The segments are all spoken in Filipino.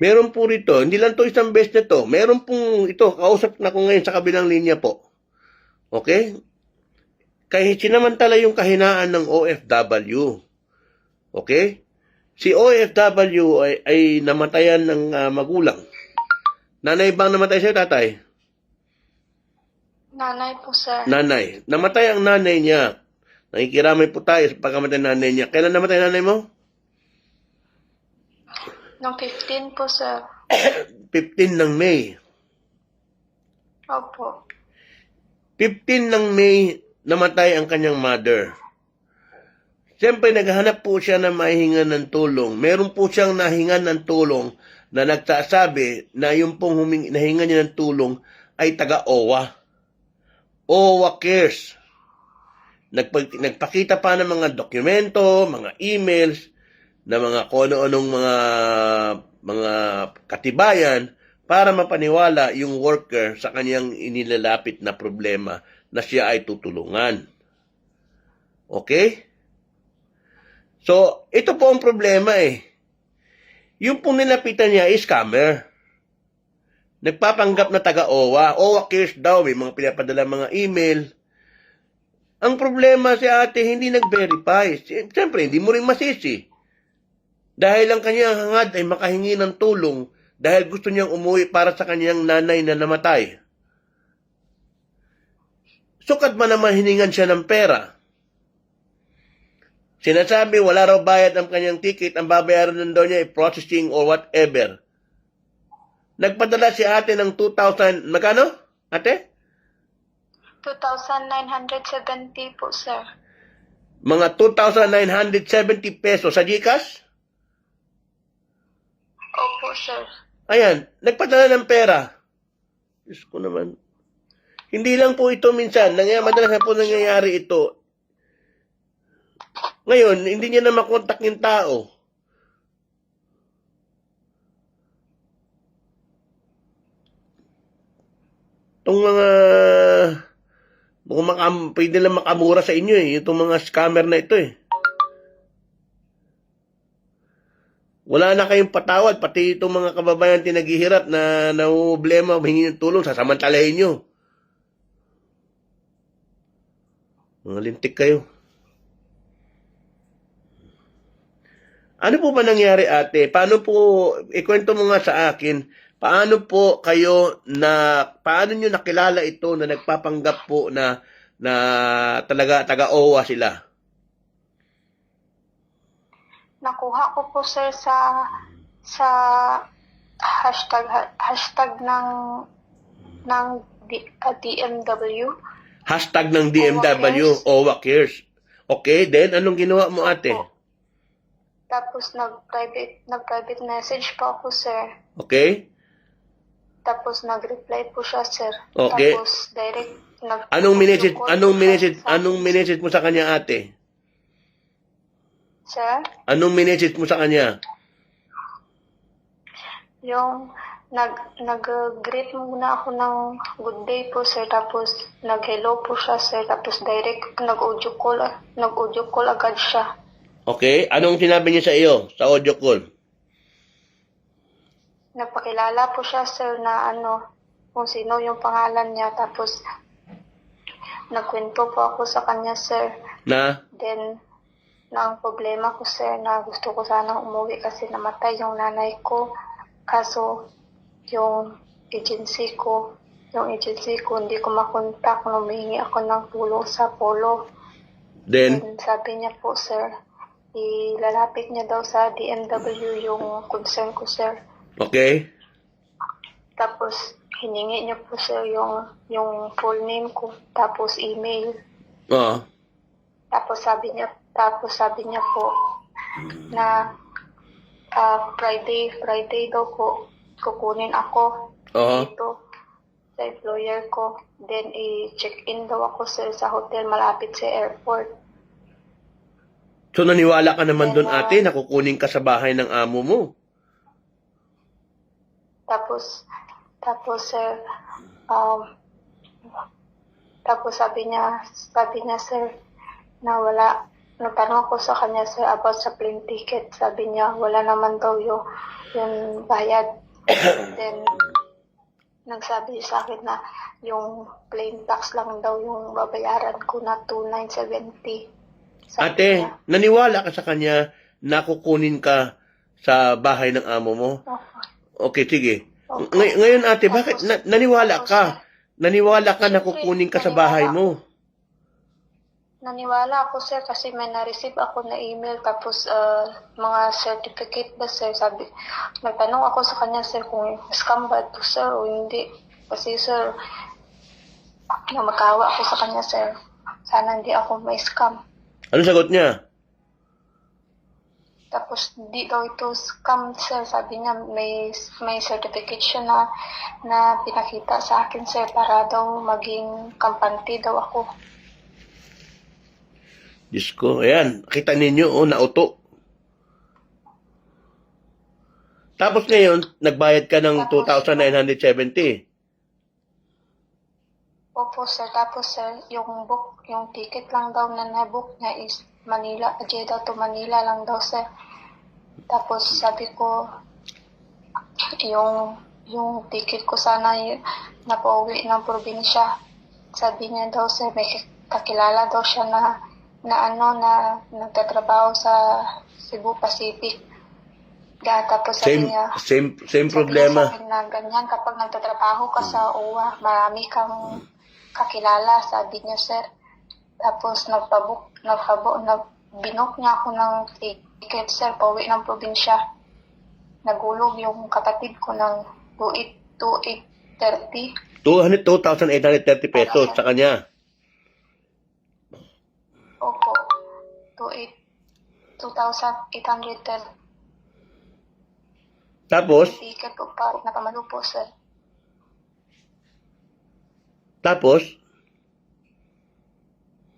Meron po rito, hindi lang to isang beses na to. Meron pong ito, kausap na ko ngayon sa kabilang linya po. Okay? Kahit sinamantala yung kahinaan ng OFW. Okay? Si OFW ay namatayan ng magulang. Nanay bang namatay siya, tatay? Nanay po, sir. Nanay. Namatay ang nanay niya. Nakikiramay po tayo sa pagkamatay ng nanay niya. Kailan namatay nanay mo? Nung 15 po, sir. 15 ng May. Opo. 15 ng May, namatay ang kanyang mother. Siyempre, naghahanap po siya na mahingan ng tulong. Meron po siyang nahingan ng tulong na nagsasabi na yung pong nahingan niya ng tulong ay taga-OWA. OWA Cares. Nagpakita pa ng mga dokumento, mga emails, na mga ano-anong mga katibayan para mapaniwala yung worker sa kanyang inilalapit na problema na siya ay tutulungan. Okay? So, ito po ang problema eh. Yung pong nilapitan niya is scammer. Nagpapanggap na taga-OWA. OWA Cares daw, may mga pinapadala mga email. Ang problema si ate, hindi nag-verify. Siyempre, hindi mo rin masisi. Dahil ang kanyang hangad ay makahingi ng tulong dahil gusto niyang umuwi para sa kanyang nanay na namatay. Sukat man naman hiningan siya ng pera. Sinasabi wala raw bayad ang kanyang ticket, ang babayaran nun daw niya ay processing or whatever. Nagpadala si ate ng 2,000, magkano? Ate? 2,970 po, sir. Mga 2,970 pesos sa GCash? Opo, sir. Ayan, nagpadala ng pera. Diyos ko naman. Hindi lang po ito minsan. Madalas na po nangyayari ito. Ngayon, hindi niya na makontak yung tao. Itong mga pwede lang makamura sa inyo eh. Itong mga scammer na ito eh. Wala na kayong patawad, pati itong mga kababayan tinaghihirap na problema, mahingi ng tulong, sasamantalahin nyo. Mga lintik kayo. Ano po ba nangyari, ate? Paano po, ikwento mo nga sa akin, paano nyo nakilala ito na nagpapanggap po na talaga taga-OWA sila? Nakuha ko po, sir, sa hashtag ng DMW. Hashtag ng DMW, OWA Cares. Okay, then anong ginawa mo, ate? Opo. Tapos nag-private message po ako, sir. Okay? Tapos nag-reply po siya, sir. Okay. Tapos direct Anong message mo sa kanya, ate? Sir? Anong message mo sa kanya? Yung nag-greet muna ako ng good day po, sir. Tapos nag-hello po siya, sir. Tapos direct nag-audio call agad siya. Okay? Anong sinabi niya sa iyo sa audio call? Nagpakilala po siya, sir, na kung sino yung pangalan niya. Tapos nagkwento po ako sa kanya, sir. Na? Then, ang problema ko, sir, na gusto ko sanang umuwi kasi namatay yung nanay ko. Kaso, yung agency ko, hindi ko makontak nung humingi ako ng tulong sa Polo. Then, Sabi niya po, sir, ilalapit niya daw sa DMW yung concern ko, sir. okay? Tapos, hiningi niya po, sir, yung full name ko, tapos email. Oo. Tapos sabi niya po na Friday daw po kukunin ako dito sa employer ko. Then i-check-in daw ako, sir, sa hotel malapit sa airport. So, naniwala ka naman doon, ate, na kukunin ka sa bahay ng amo mo. Tapos sir, tapos sabi niya, sir, na nagtanong ako sa kanya sir about sa plane ticket. Sabi niya wala naman daw yung bayad. Then nagsabi sa akin na yung plane tax lang daw yung babayaran ko na 2,970. Sabi Ate, niya, naniwala ka sa kanya na kukunin ka sa bahay ng amo mo? Okay, sige. Ngayon ate, bakit naniwala ka? Naniwala ka na kukunin ka sa bahay mo? Naniwala ako sir kasi may na-receive ako na email tapos mga certificate ba sir, sabi, nagtanong ako sa kanya sir kung scam ba ito sir o hindi. Kasi sir, na makawa ako sa kanya sir, sana hindi ako may scam. Ano sagot niya? Tapos di daw ito scam sir, sabi niya may certificate siya na pinakita sa akin sir para daw maging kampante daw ako. Diyos ko, ayan, kita ninyo, nauto. Tapos ngayon, nagbayad ka ng 2,970. Opo sir, tapos sir, yung ticket lang daw na na-book niya is Manila, Jeddah to Manila lang daw sir. Tapos sabi ko, yung ticket ko sana na pauwi ng probinsya. Sabi niya daw sir, may kakilala daw siya na nagtatrabaho sa Cebu Pacific. Tapos sabi niya, Same problema. sabi niya sa akin na ganyan, kapag nagtatrabaho ka sa OWA, marami kang kakilala, sabi niya sir. Tapos binook niya ako ng ticket sir, pauwi ng probinsya. Nagulog yung kapatid ko ng 2,830. 2,830 pesos sa kanya. Opo, 2,830. Tapos, Ticket ko pa, napamalo po sir. tapos,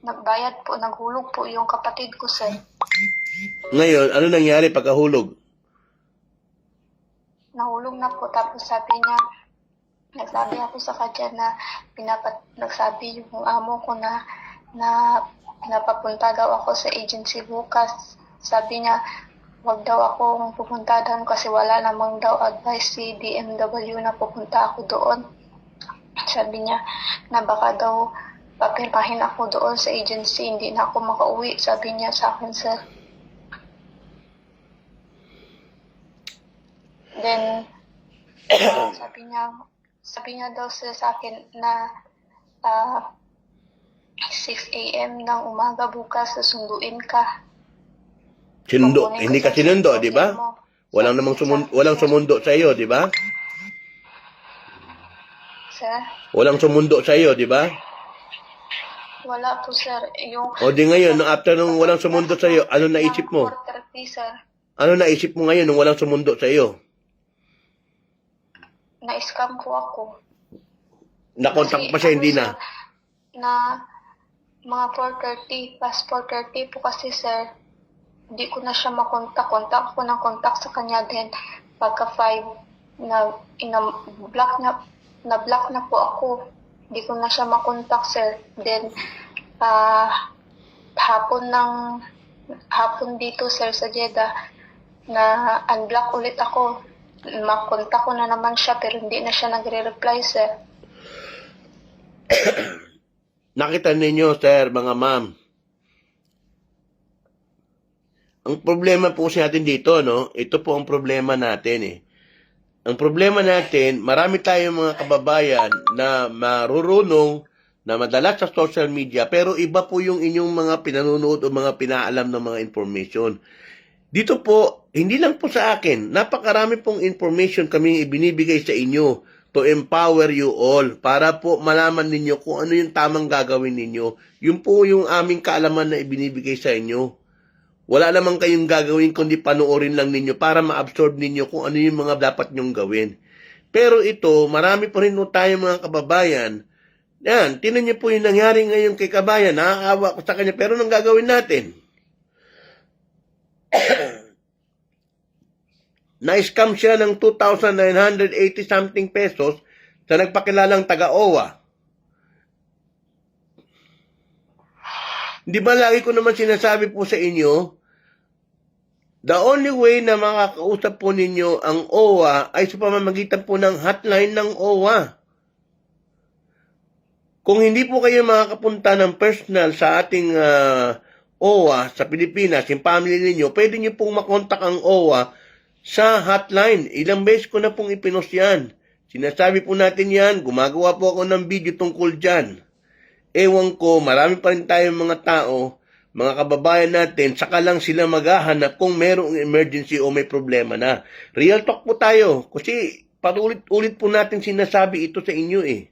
Nagbayad po, naghulog po yung kapatid ko sir. ngayon, ano nangyari pagkahulog? Nahulog na po, tapos sabi niya, nagsabi ako sa kanya na nagsabi yung amo ko na pinapapunta daw ako sa agency bukas. Sabi niya, wag daw akong pupunta doon kasi wala namang daw advice si DMW na pupunta ako doon. Sabi niya na baka daw papirmahin ako doon sa agency, hindi na ako makauwi. Sabi niya sa akin sir. Then, sabi niya daw sir sa akin na 6 a.m. ng umaga bukas susunduin ka. Hindi ka sinundo, di ba? Walang sumundo sa iyo, di ba? Sir? Walang sumundo sa iyo, di ba? Wala po sir. O di ngayon, after nung walang sumundo sa iyo, ano naisip mo? 4:30 sir. Ano naisip mo ngayon nung walang sumundo sa iyo? Na-scam po ako. Nakontak pa siya, hindi na. Na mga 4:30, past 4:30 po kasi sir, hindi ko na siya makontak. Kontak ako ng kontak sa kanya din. Pagka 5, na-block na po ako. Hindi ko na siya makontak sir. Then, hapon dito sir sa Jeddah, na unblock ulit ako. Makontak ko na naman siya pero hindi na siya nagre-reply sir. Nakita ninyo, sir, mga ma'am. Ang problema po sa natin dito, no? Ito po ang problema natin, eh. Ang problema natin, marami tayong mga kababayan na marurunong na madalas sa social media, pero iba po yung inyong mga pinanunood o mga pinaalam ng mga information. Dito po, hindi lang po sa akin, napakarami pong information kaming ibinibigay sa inyo to empower you all para po malaman ninyo kung ano yung tamang gagawin ninyo. Yun po yung aming kaalaman na ibinibigay sa inyo. Wala namang kayong gagawin kundi panoorin lang ninyo para ma-absorb ninyo kung ano yung mga dapat nyong gawin. Pero ito, marami po rin po tayong mga kababayan. Yan, tinan niyo po yung nangyari ngayon kay kabayan. Nakakaawa ko sa kanya, pero anong gagawin natin? Na-scam siya ng 2,980 something pesos sa nagpakilalang taga-OWA. Di ba lagi ko naman sinasabi po sa inyo, the only way na makakausap po ninyo ang OWA ay sa pamamagitan po ng hotline ng OWA. Kung hindi po kayo makakapunta ng personal sa ating OWA sa Pilipinas, yung family ninyo, pwede nyo pong makontak ang OWA sa hotline. Ilang beses ko na pong ipinost yan. Sinasabi po natin yan, gumagawa po ako ng video tungkol dyan. Ewan ko, marami pa rin tayong mga tao, mga kababayan natin, saka lang sila maghahanap kung merong emergency o may problema na. Real talk po tayo, kasi paulit-ulit po natin sinasabi ito sa inyo eh.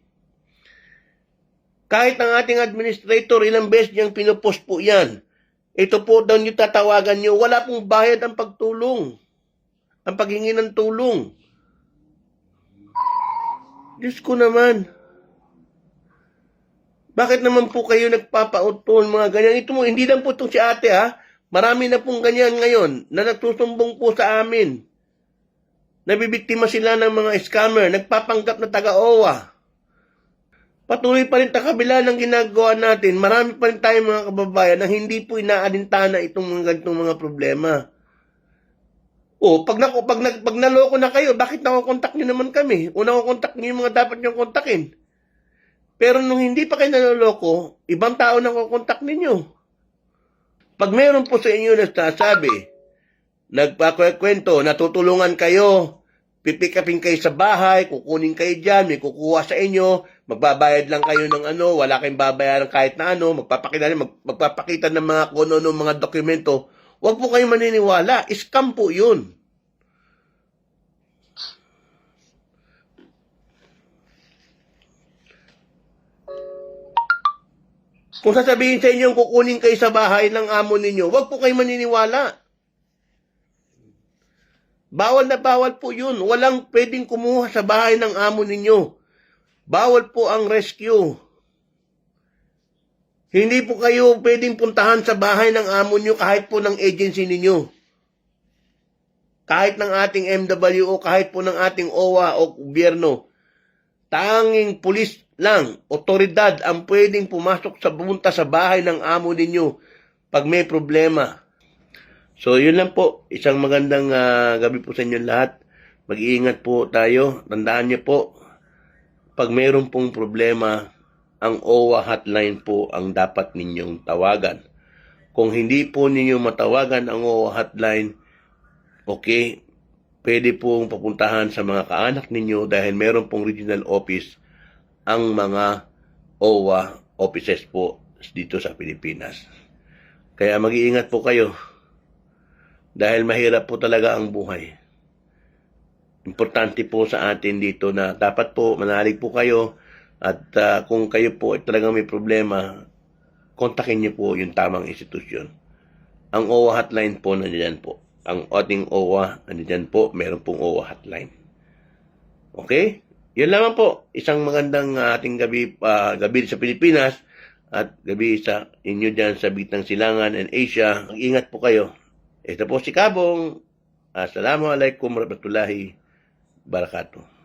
Kahit ang ating administrator, ilang beses niyang pinupost po yan. Ito po daw nyo tatawagan nyo, wala pong bayad ang pagtulong. Ang paghingi ng tulong. Diyos ko naman. Bakit naman po kayo nagpapautol mga ganyan? Ito mo, hindi lang po itong si ate ha. Marami na pong ganyan ngayon na nagsusumbong po sa amin. Nabibiktima sila ng mga scammer, nagpapanggap na taga-OWA. Patuloy pa rin kabila ng ginagawa natin, marami pa rin tayong mga kababayan na hindi po inaalintana itong mga ganitong mga problema. O, pag naloko na kayo, bakit nakokontak nyo naman kami? O nakokontak nyo yung mga dapat nyo kontakin? Pero nung hindi pa kayo naloloko, ibang tao nakokontak ninyo. Pag meron po sa inyo nagsasabi, nagpakwento, natutulungan kayo, pipikapin kayo sa bahay, kukunin kayo dyan, may kukuha sa inyo, magbabayad lang kayo ng wala kayong babayaran kahit na magpapakita ng mga kuno ng mga dokumento, huwag po kayo maniniwala, scam po yun. Kung sasabihin sa inyo kukunin kayo sa bahay ng amo ninyo, huwag po kayo maniniwala. Bawal na bawal po yun. Walang pwedeng kumuha sa bahay ng amo ninyo. Bawal po ang rescue. Hindi po kayo pwedeng puntahan sa bahay ng amo nyo kahit po ng agency ninyo. Kahit ng ating MWO, kahit po ng ating OWA o gobyerno. Tanging pulis lang, otoridad ang pwedeng pumasok pumunta sa bahay ng amo ninyo pag may problema. So, yun lang po. Isang magandang gabi po sa inyo lahat. Mag-iingat po tayo. Tandaan niyo po, pag mayroon pong problema, ang OWA hotline po ang dapat ninyong tawagan. Kung hindi po ninyo matawagan ang OWA hotline, okay, pwede pong papuntahan sa mga kaanak ninyo dahil mayroon pong regional office ang mga OWA offices po dito sa Pilipinas. Kaya mag-iingat po kayo. Dahil mahirap po talaga ang buhay. Importante po sa atin dito na dapat po manalig po kayo at kung kayo po ay talagang may problema, kontakin niyo po yung tamang institusyon. Ang OWA hotline po nandiyan po. Ang ating OWA nandiyan po, meron pong OWA hotline. Okay? Yan lamang po. Isang magandang ating gabi sa Pilipinas at gabi sa inyo dyan sa Bitang Silangan and Asia. Mag-ingat po kayo. Ito po si Kabong. Assalamualaikum warahmatullahi wabarakatuh.